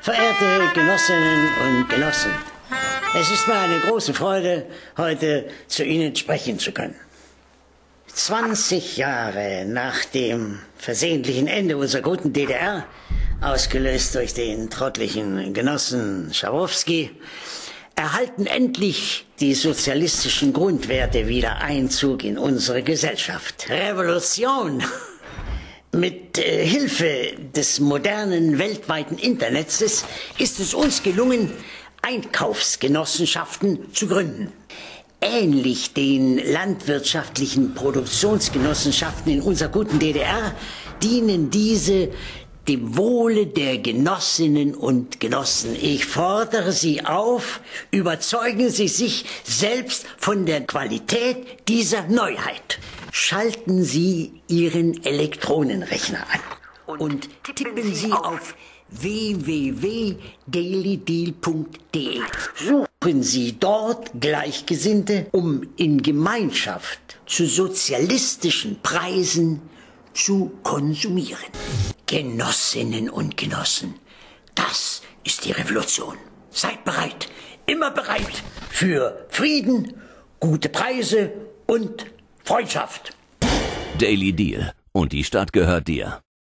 Verehrte Genossinnen und Genossen, es ist mir eine große Freude, heute zu Ihnen sprechen zu können. 20 Jahre nach dem versehentlichen Ende unserer guten DDR, ausgelöst durch den trottlichen Genossen Scharowski, erhalten endlich die sozialistischen Grundwerte wieder Einzug in unsere Gesellschaft. Revolution! Mit Hilfe des modernen weltweiten Internets ist es uns gelungen, Einkaufsgenossenschaften zu gründen. Ähnlich den landwirtschaftlichen Produktionsgenossenschaften in unserer guten DDR dienen diese dem Wohle der Genossinnen und Genossen. Ich fordere Sie auf, überzeugen Sie sich selbst von der Qualität dieser Neuheit. Schalten Sie Ihren Elektronenrechner an und tippen Sie auf www.dailydeal.de. Suchen Sie dort Gleichgesinnte, um in Gemeinschaft zu sozialistischen Preisen zu konsumieren. Genossinnen und Genossen, das ist die Revolution. Seid bereit, immer bereit für Frieden, gute Preise und Freundschaft. Daily Deal. Und die Stadt gehört dir.